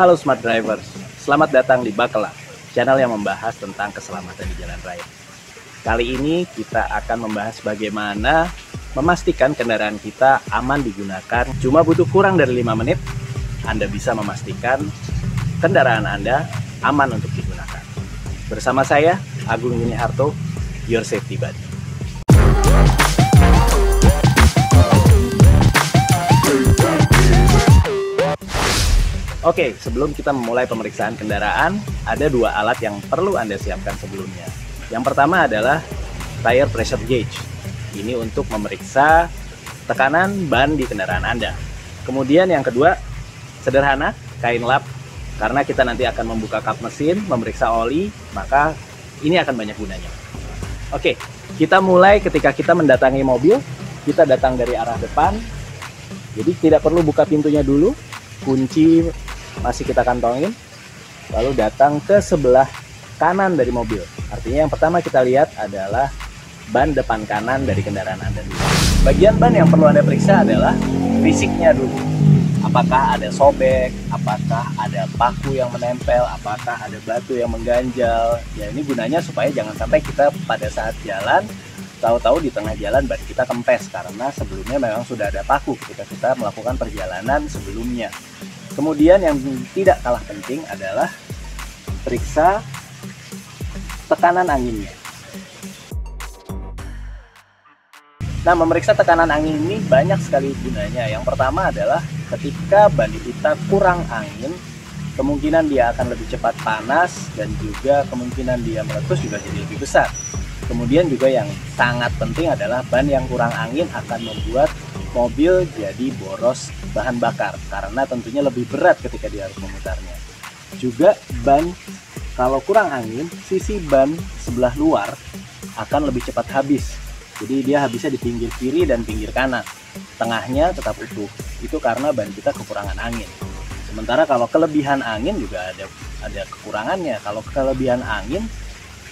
Halo Smart Drivers, selamat datang di Bakela, channel yang membahas tentang keselamatan di jalan raya. Kali ini kita akan membahas bagaimana memastikan kendaraan kita aman digunakan. Cuma butuh kurang dari 5 menit, Anda bisa memastikan kendaraan Anda aman untuk digunakan. Bersama saya, Agung Yuniharto, Your Safety Buddy. Oke, sebelum kita memulai pemeriksaan kendaraan, ada dua alat yang perlu Anda siapkan sebelumnya. Yang pertama adalah tire pressure gauge. Ini untuk memeriksa tekanan ban di kendaraan Anda. Kemudian yang kedua, sederhana, kain lap. Karena kita nanti akan membuka kap mesin, memeriksa oli, maka ini akan banyak gunanya. Oke, kita mulai ketika kita mendatangi mobil. Kita datang dari arah depan, jadi tidak perlu buka pintunya dulu. Kunci masih kita kantongin, lalu datang ke sebelah kanan dari mobil. Artinya yang pertama kita lihat adalah ban depan kanan dari kendaraan Anda dulu. Bagian ban yang perlu Anda periksa adalah fisiknya dulu. Apakah ada sobek, apakah ada paku yang menempel, apakah ada batu yang mengganjal. Ya, ini gunanya supaya jangan sampai kita pada saat jalan tahu-tahu di tengah jalan ban kita kempes, karena sebelumnya memang sudah ada paku ketika kita melakukan perjalanan sebelumnya. Kemudian yang tidak kalah penting adalah periksa tekanan anginnya. Nah, memeriksa tekanan angin ini banyak sekali gunanya. Yang pertama adalah ketika ban kita kurang angin, kemungkinan dia akan lebih cepat panas dan juga kemungkinan dia meletus juga jadi lebih besar. Kemudian juga yang sangat penting adalah ban yang kurang angin akan membuat mobil jadi boros bahan bakar, karena tentunya lebih berat ketika dia harus memutarnya. Juga ban kalau kurang angin, sisi ban sebelah luar akan lebih cepat habis. Jadi dia habisnya di pinggir kiri dan pinggir kanan. Tengahnya tetap utuh. Itu karena ban kita kekurangan angin. Sementara kalau kelebihan angin juga ada kekurangannya. Kalau kelebihan angin,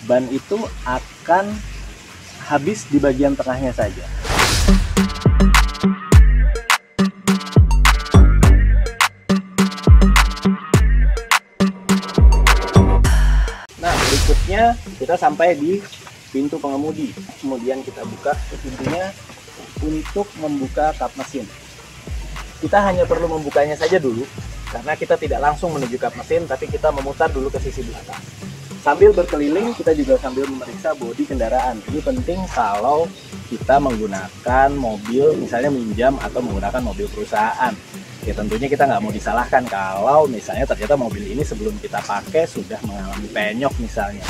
ban itu akan habis di bagian tengahnya saja. Nah, berikutnya kita sampai di pintu pengemudi. Kemudian kita buka pintunya untuk membuka kap mesin. Kita hanya perlu membukanya saja dulu, karena kita tidak langsung menuju kap mesin, tapi kita memutar dulu ke sisi belakang. Sambil berkeliling, kita juga sambil memeriksa bodi kendaraan. Ini penting kalau kita menggunakan mobil, misalnya minjam atau menggunakan mobil perusahaan. Ya tentunya kita nggak mau disalahkan kalau misalnya ternyata mobil ini sebelum kita pakai sudah mengalami penyok misalnya.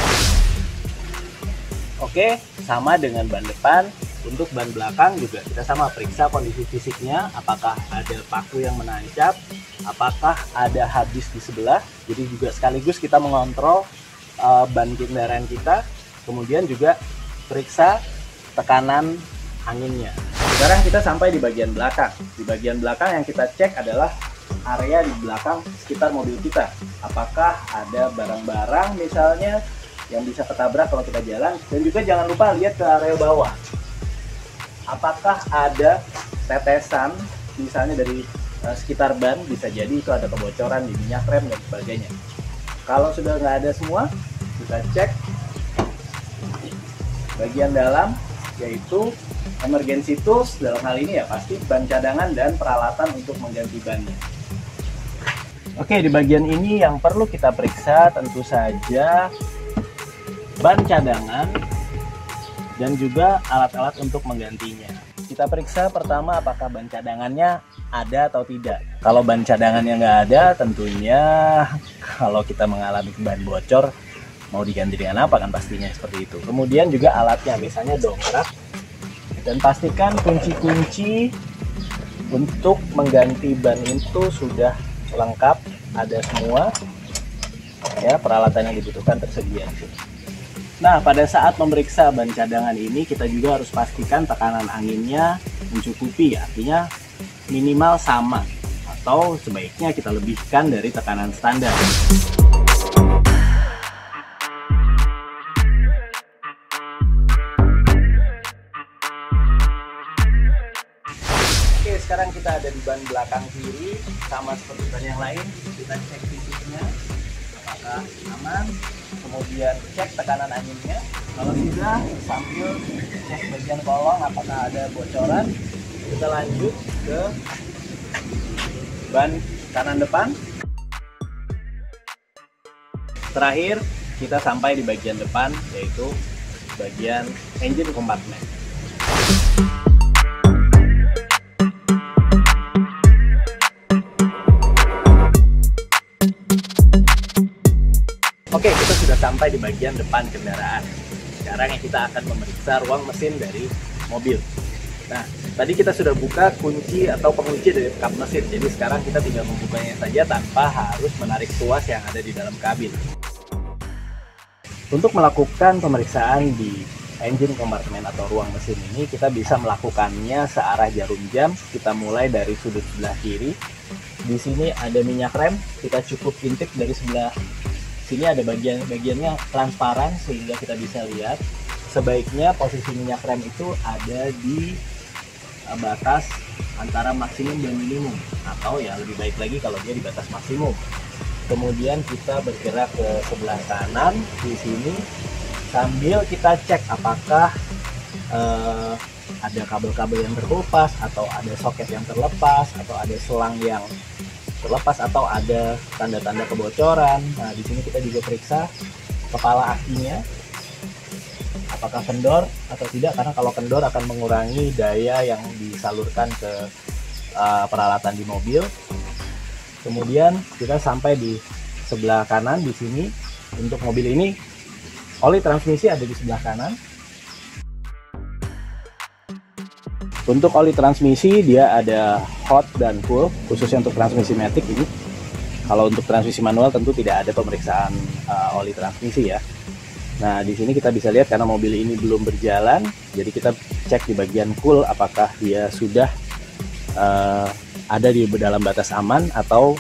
Oke, sama dengan ban depan. Untuk ban belakang juga kita sama periksa kondisi fisiknya, apakah ada paku yang menancap, apakah ada habis di sebelah. Jadi juga sekaligus kita mengontrol ban kendaraan kita, kemudian juga periksa tekanan anginnya. Sekarang kita sampai di bagian belakang. Di bagian belakang yang kita cek adalah area di belakang sekitar mobil kita. Apakah ada barang-barang misalnya yang bisa ketabrak kalau kita jalan, dan juga jangan lupa lihat ke area bawah. Apakah ada tetesan misalnya dari sekitar ban, bisa jadi itu ada kebocoran di minyak rem dan sebagainya. Kalau sudah nggak ada semua, kita cek bagian dalam, yaitu emergency tools. Dalam hal ini ya pasti ban cadangan dan peralatan untuk mengganti bannya. Oke, di bagian ini yang perlu kita periksa tentu saja ban cadangan dan juga alat-alat untuk menggantinya. Kita periksa pertama apakah ban cadangannya ada atau tidak. Kalau ban cadangannya nggak ada, tentunya kalau kita mengalami ban bocor, mau diganti dengan apa kan pastinya seperti itu. Kemudian juga alatnya, misalnya dongkrak. Dan pastikan kunci-kunci untuk mengganti ban itu sudah lengkap, ada semua. Ya, peralatan yang dibutuhkan tersedia. Nah, pada saat memeriksa ban cadangan ini, kita juga harus pastikan tekanan anginnya mencukupi, artinya minimal sama, atau sebaiknya kita lebihkan dari tekanan standar. Oke, sekarang kita ada di ban belakang kiri, sama seperti ban yang lain. Kita cek sisi kanan, kemudian cek tekanan anginnya. Kalau sudah, sambil cek bagian kolong apakah ada bocoran, kita lanjut ke ban kanan depan. Terakhir, kita sampai di bagian depan, yaitu bagian engine compartment. Oke, kita sudah sampai di bagian depan kendaraan. Sekarang kita akan memeriksa ruang mesin dari mobil. Nah, tadi kita sudah buka kunci atau pengunci dari kap mesin. Jadi sekarang kita tinggal membukanya saja tanpa harus menarik tuas yang ada di dalam kabin. Untuk melakukan pemeriksaan di engine compartment atau ruang mesin ini, kita bisa melakukannya searah jarum jam. Kita mulai dari sudut sebelah kiri. Di sini ada minyak rem, kita cukup intip dari sebelah sini, ada bagiannya transparan sehingga kita bisa lihat. Sebaiknya posisi minyak rem itu ada di batas antara maksimum dan minimum, atau ya lebih baik lagi kalau dia di batas maksimum. Kemudian kita bergerak ke sebelah kanan di sini sambil kita cek apakah ada kabel-kabel yang terlepas, atau ada soket yang terlepas, atau ada selang yang terlepas, atau ada tanda-tanda kebocoran. Nah, di sini kita juga periksa kepala akinya, apakah kendor atau tidak, karena kalau kendor akan mengurangi daya yang disalurkan ke peralatan di mobil. Kemudian kita sampai di sebelah kanan di sini. Untuk mobil ini oli transmisi ada di sebelah kanan. Untuk oli transmisi dia ada hot dan cool, khususnya untuk transmisi matic ini. Kalau untuk transmisi manual tentu tidak ada pemeriksaan oli transmisi ya. Nah, di sini kita bisa lihat karena mobil ini belum berjalan, jadi kita cek di bagian cool apakah dia sudah ada di dalam batas aman atau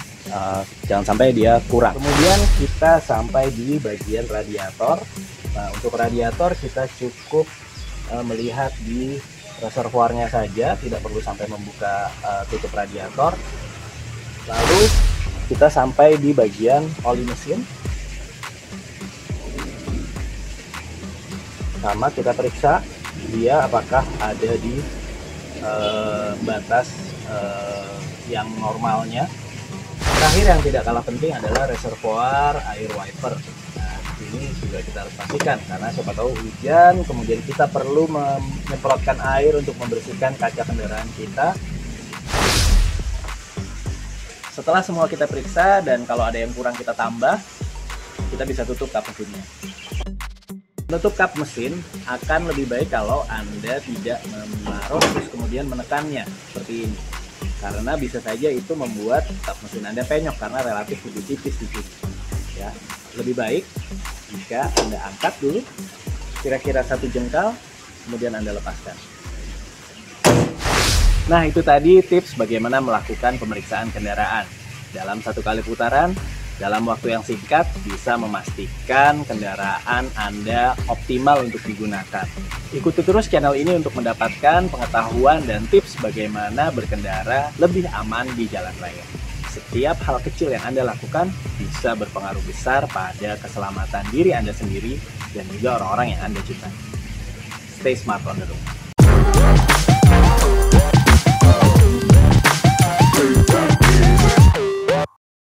jangan sampai dia kurang. Kemudian kita sampai di bagian radiator. Nah, untuk radiator kita cukup melihat di reservoirnya saja, tidak perlu sampai membuka tutup radiator. Lalu kita sampai di bagian oli mesin. Sama kita periksa dia apakah ada di batas yang normalnya. Terakhir yang tidak kalah penting adalah reservoir air wiper. Nah, ini juga kita harus pastikan karena siapa tahu hujan, kemudian kita perlu menyemprotkan air untuk membersihkan kaca kendaraan kita. Setelah semua kita periksa dan kalau ada yang kurang kita tambah, kita bisa tutup kap mesinnya. Menutup kap mesin akan lebih baik kalau Anda tidak menaruh terus kemudian menekannya seperti ini, karena bisa saja itu membuat kap mesin Anda penyok karena relatif lebih tipis di sini. Ya, lebih baik jika Anda angkat dulu kira-kira 1 jengkal, kemudian Anda lepaskan. Nah, itu tadi tips bagaimana melakukan pemeriksaan kendaraan. Dalam 1 kali putaran, dalam waktu yang singkat bisa memastikan kendaraan Anda optimal untuk digunakan. Ikuti terus channel ini untuk mendapatkan pengetahuan dan tips bagaimana berkendara lebih aman di jalan raya. Setiap hal kecil yang Anda lakukan bisa berpengaruh besar pada keselamatan diri Anda sendiri dan juga orang-orang yang Anda cintai. Stay smart on the road.